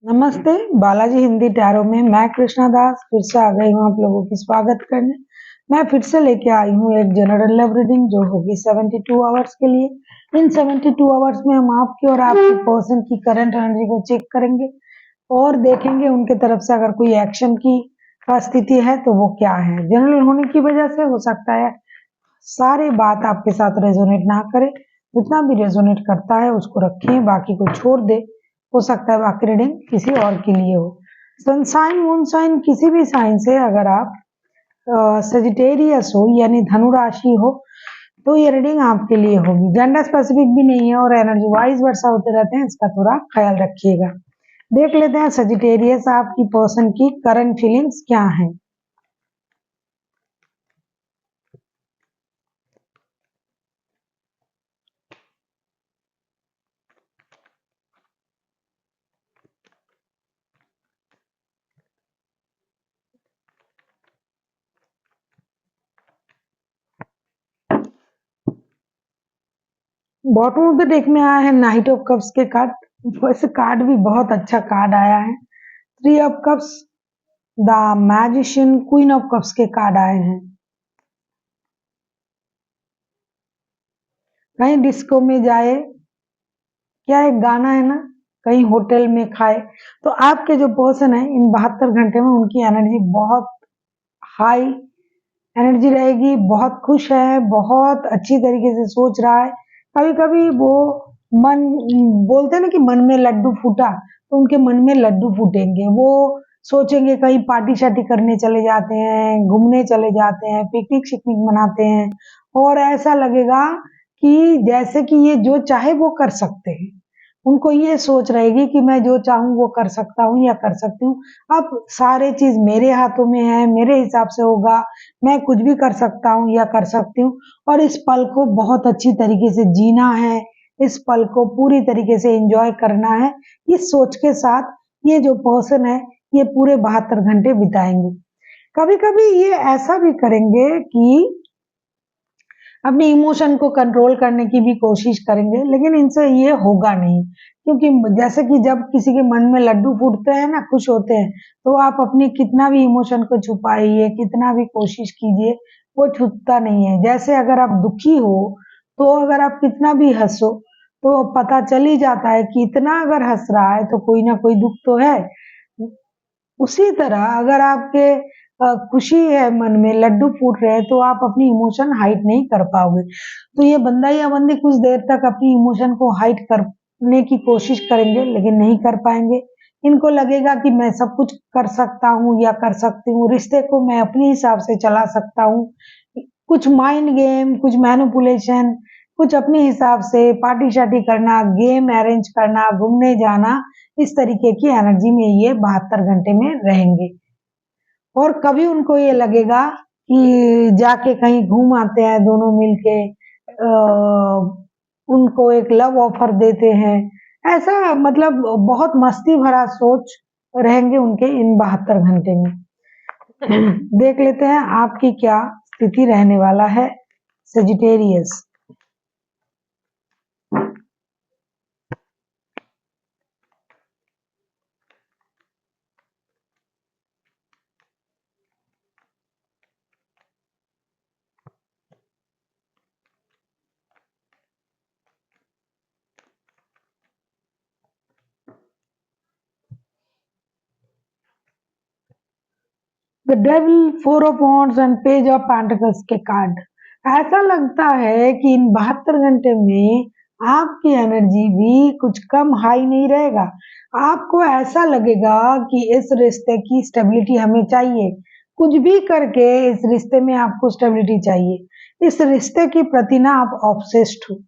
नमस्ते, बालाजी हिंदी टैरो में मैं कृष्णा दास फिर से आ गई हूँ आप लोगों की स्वागत करने। मैं फिर से लेके आई हूँ एक जनरल लव रीडिंग जो होगी 72 आवर्स के लिए। इन 72 आवर्स में हम आपकी और आपके पर्सन की करंट एनर्जी को चेक करेंगे और देखेंगे उनके तरफ से अगर कोई एक्शन की स्थिति है तो वो क्या है। जनरल होने की वजह से हो सकता है सारे बात आपके साथ रेजोनेट ना करे, जितना भी रेजोनेट करता है उसको रखें, बाकी को छोड़ दे। हो सकता है बाकी रीडिंग किसी और के लिए हो। सन साइन मून साइन किसी भी साइन से अगर आप सजिटेरियस हो यानी धनु राशि हो तो ये रीडिंग आपके लिए होगी। जेंडर स्पेसिफिक भी नहीं है और एनर्जी वाइज वर्षा होते रहते हैं, इसका थोड़ा ख्याल रखिएगा। देख लेते हैं सजिटेरियस आपकी पर्सन की करंट फीलिंग्स क्या है। बॉटम ऑफ द डेक में आया है नाइट ऑफ कप्स के कार्ड। वैसे कार्ड भी बहुत अच्छा कार्ड आया है। 3 of cups, the magician, queen of cups के कार्ड आए हैं। कहीं डिस्को में जाए, क्या एक गाना है ना, कहीं होटल में खाए, तो आपके जो पर्सन है इन 72 घंटे में उनकी एनर्जी बहुत हाई एनर्जी रहेगी। बहुत खुश है, बहुत अच्छी तरीके से सोच रहा है। कभी कभी वो मन बोलते हैं ना कि मन में लड्डू फूटा, तो उनके मन में लड्डू फूटेंगे। वो सोचेंगे कहीं पार्टी शार्टी करने चले जाते हैं, घूमने चले जाते हैं, पिकनिक शिकनिक मनाते हैं और ऐसा लगेगा कि जैसे कि ये जो चाहे वो कर सकते हैं। उनको ये सोच रहेगी कि मैं जो चाहूँ वो कर सकता हूँ या कर सकती हूँ। अब सारे चीज मेरे हाथों में है, मेरे हिसाब से होगा, मैं कुछ भी कर सकता हूँ या कर सकती हूँ और इस पल को बहुत अच्छी तरीके से जीना है, इस पल को पूरी तरीके से एंजॉय करना है। इस सोच के साथ ये जो पर्सन है ये पूरे 72 घंटे बिताएंगे। कभी कभी ये ऐसा भी करेंगे कि अपने इमोशन को कंट्रोल करने की भी कोशिश करेंगे, लेकिन इनसे ये होगा नहीं। क्योंकि जैसे कि जब किसी के मन में लड्डू फूटते हैं ना, खुश होते हैं, तो आप अपनी कितना भी इमोशन को छुपाइए, कितना भी कोशिश कीजिए, वो छूटता नहीं है। जैसे अगर आप दुखी हो तो अगर आप कितना भी हंसो तो पता चल ही जाता है कि इतना अगर हंस रहा है तो कोई ना कोई दुख तो है। उसी तरह अगर आपके खुशी है, मन में लड्डू फूट रहे हैं, तो आप अपनी इमोशन हाइड नहीं कर पाओगे। तो ये बंदा या बंदी कुछ देर तक अपनी इमोशन को हाइड करने की कोशिश करेंगे लेकिन नहीं कर पाएंगे। इनको लगेगा कि मैं सब कुछ कर सकता हूँ या कर सकती हूँ, रिश्ते को मैं अपने हिसाब से चला सकता हूँ। कुछ माइंड गेम, कुछ मैनिपुलेशन, कुछ अपने हिसाब से पार्टी शार्टी करना, गेम अरेंज करना, घूमने जाना, इस तरीके की एनर्जी में ये 72 घंटे में रहेंगे। और कभी उनको ये लगेगा कि जाके कहीं घूम आते हैं दोनों मिलके, उनको एक लव ऑफर देते हैं, ऐसा मतलब बहुत मस्ती भरा सोच रहेंगे उनके इन 72 घंटे में। देख लेते हैं आपकी क्या स्थिति रहने वाला है Sagittarius. The devil, 4 of wands and page of pentacles के कार्ड। ऐसा लगता है कि इन 72 घंटे में आपकी एनर्जी भी कुछ कम हाई नहीं रहेगा। आपको ऐसा लगेगा कि इस रिश्ते की स्टेबिलिटी हमें चाहिए, कुछ भी करके इस रिश्ते में आपको स्टेबिलिटी चाहिए। इस रिश्ते के प्रति ना आप ऑब्सेस्ड हो।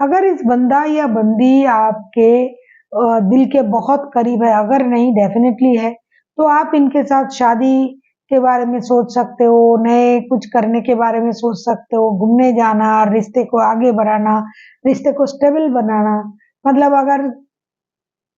अगर इस बंदा या बंदी आपके दिल के बहुत करीब है, अगर नहीं डेफिनेटली है, तो आप इनके साथ शादी के बारे में सोच सकते हो, नए कुछ करने के बारे में सोच सकते हो, घूमने जाना, रिश्ते को आगे बढ़ाना, रिश्ते को स्टेबल बनाना। मतलब अगर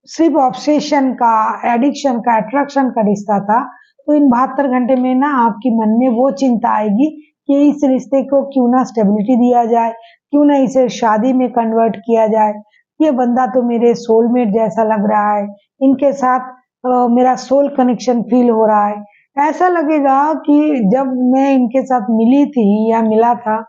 सिर्फ ऑब्सेशन का, एडिक्शन का, अट्रैक्शन का रिश्ता था, तो इन 72 घंटे में ना आपके मन में वो चिंता आएगी कि इस रिश्ते को क्यों ना स्टेबिलिटी दिया जाए, क्यों ना इसे शादी में कन्वर्ट किया जाए। ये बंदा तो मेरे सोलमेट जैसा लग रहा है, इनके साथ मेरा सोल कनेक्शन फील हो रहा है। ऐसा लगेगा कि जब मैं इनके साथ मिली थी या मिला था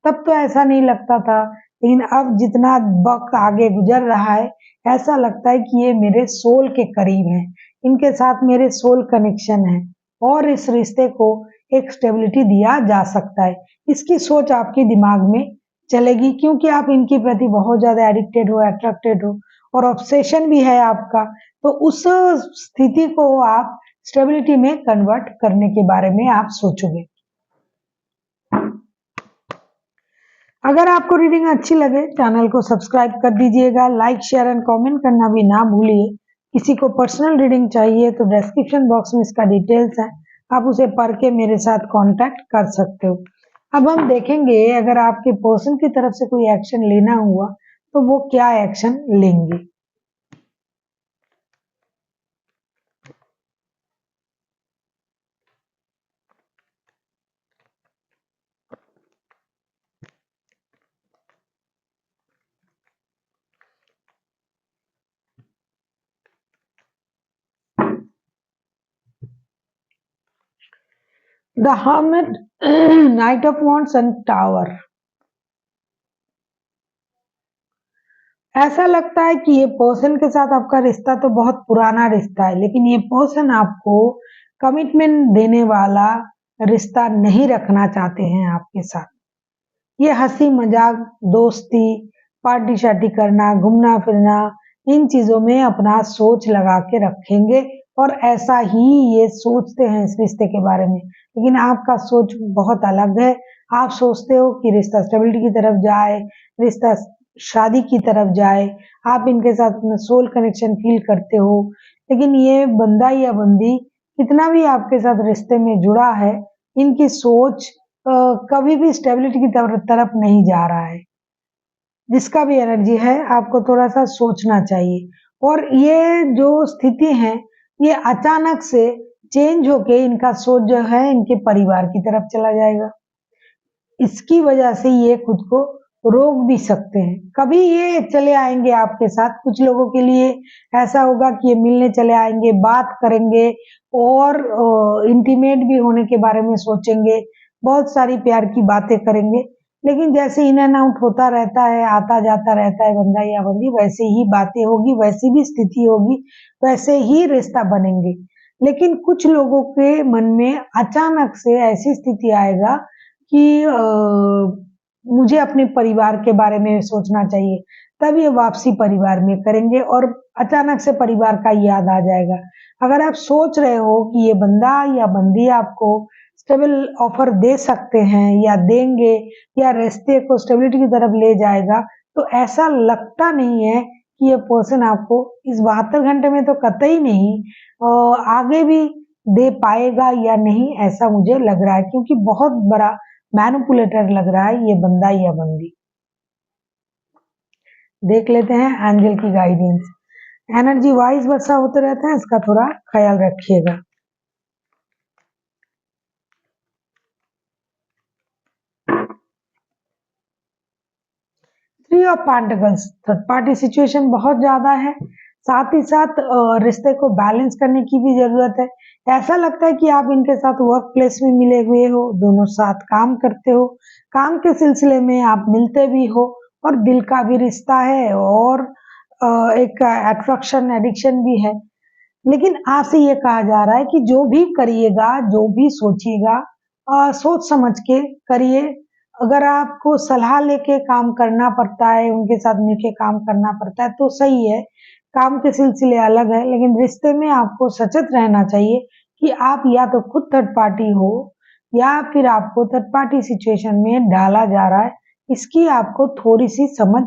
तब तो ऐसा नहीं लगता था, लेकिन अब जितना वक्त आगे गुजर रहा है ऐसा लगता है कि ये मेरे सोल के करीब हैं, इनके साथ मेरे सोल कनेक्शन है और इस रिश्ते को एक स्टेबिलिटी दिया जा सकता है। इसकी सोच आपके दिमाग में चलेगी क्योंकि आप इनके प्रति बहुत ज्यादा एडिक्टेड हो, अट्रैक्टेड हो और ऑब्सेशन भी है आपका, तो उस स्थिति को आप स्टेबिलिटी में कन्वर्ट करने के बारे में आप सोचोगे। अगर आपको रीडिंग अच्छी लगे चैनल को सब्सक्राइब कर दीजिएगा, लाइक शेयर एंड कमेंट करना भी ना भूलिए। किसी को पर्सनल रीडिंग चाहिए तो डिस्क्रिप्शन बॉक्स में इसका डिटेल्स है, आप उसे पढ़ के मेरे साथ कांटेक्ट कर सकते हो। अब हम देखेंगे अगर आपके पर्सन की तरफ से कोई एक्शन लेना हुआ तो वो क्या एक्शन लेंगे। The hermit, night of wands and tower. ऐसा लगता है कि ये पर्सन के साथ आपका रिश्ता तो बहुत पुराना रिश्ता है, लेकिन ये पर्सन आपको कमिटमेंट देने वाला रिश्ता नहीं रखना चाहते हैं आपके साथ। ये हंसी मजाक, दोस्ती, पार्टी शार्टी करना, घूमना फिरना, इन चीजों में अपना सोच लगा के रखेंगे और ऐसा ही ये सोचते हैं इस रिश्ते के बारे में, लेकिन आपका सोच बहुत अलग है। आप सोचते हो कि रिश्ता स्टेबिलिटी की तरफ जाए, रिश्ता शादी की तरफ जाए, आप इनके साथ अपना सोल कनेक्शन फील करते हो, लेकिन ये बंदा या बंदी कितना भी आपके साथ रिश्ते में जुड़ा है, इनकी सोच कभी भी स्टेबिलिटी की तरफ नहीं जा रहा है। जिसका भी एनर्जी है आपको थोड़ा सा सोचना चाहिए और ये जो स्थिति है ये अचानक से चेंज होके इनका सोच जो है इनके परिवार की तरफ चला जाएगा। इसकी वजह से ये खुद को रोक भी सकते हैं। कभी ये चले आएंगे आपके साथ, कुछ लोगों के लिए ऐसा होगा कि ये मिलने चले आएंगे, बात करेंगे और इंटीमेट भी होने के बारे में सोचेंगे, बहुत सारी प्यार की बातें करेंगे, लेकिन जैसे इन एंड आउट होता रहता है, आता जाता रहता है बंदा या बंदी, वैसे ही बातें होगी, वैसी भी स्थिति होगी, वैसे ही रिश्ता बनेंगे। लेकिन कुछ लोगों के मन में अचानक से ऐसी स्थिति आएगा कि मुझे अपने परिवार के बारे में सोचना चाहिए, तब ये वापसी परिवार में करेंगे और अचानक से परिवार का याद आ जाएगा। अगर आप सोच रहे हो कि ये बंदा या बंदी आपको स्टेबल ऑफर दे सकते हैं या देंगे या रिश्ते को स्टेबिलिटी की तरफ ले जाएगा, तो ऐसा लगता नहीं है कि ये पर्सन आपको इस 72 घंटे में तो कतई नहीं आगे भी दे पाएगा या नहीं, ऐसा मुझे लग रहा है क्योंकि बहुत बड़ा मैनिपुलेटर लग रहा है ये बंदा या बंदी। देख लेते हैं एंजल की गाइडेंस। एनर्जी वाइज वर्षा होते रहता है, इसका थोड़ा ख्याल रखिएगा। Three of pentacles, third party situation बहुत ज्यादा है, साथ ही साथ रिश्ते को बैलेंस करने की भी जरूरत है। ऐसा लगता है कि आप इनके साथ वर्क प्लेस में मिले हुए हो, दोनों साथ काम करते हो, काम के सिलसिले में आप मिलते भी हो और दिल का भी रिश्ता है और एक अट्रैक्शन एडिक्शन भी है। लेकिन आपसे ये कहा जा रहा है कि जो भी करिएगा, जो भी सोचिएगा, सोच समझ के करिए। अगर आपको सलाह लेके काम करना पड़ता है, उनके साथ मिलके काम करना पड़ता है तो सही है, काम के सिलसिले अलग है, लेकिन रिश्ते में आपको सचेत रहना चाहिए कि आप या तो खुद थर्ड पार्टी हो या फिर आपको थर्ड पार्टी सिचुएशन में डाला जा रहा है, इसकी आपको थोड़ी सी समझ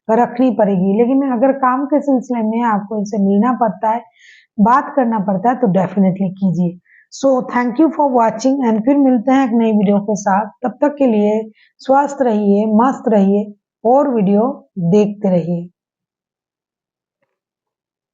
रखनी पड़ेगी। लेकिन अगर काम के सिलसिले में आपको इनसे मिलना पड़ता है, बात करना पड़ता है तो डेफिनेटली कीजिए। So thank you for watching and फिर मिलते हैं एक नई वीडियो के साथ। तब तक के लिए स्वस्थ रहिए, मस्त रहिए और वीडियो देखते रहिए।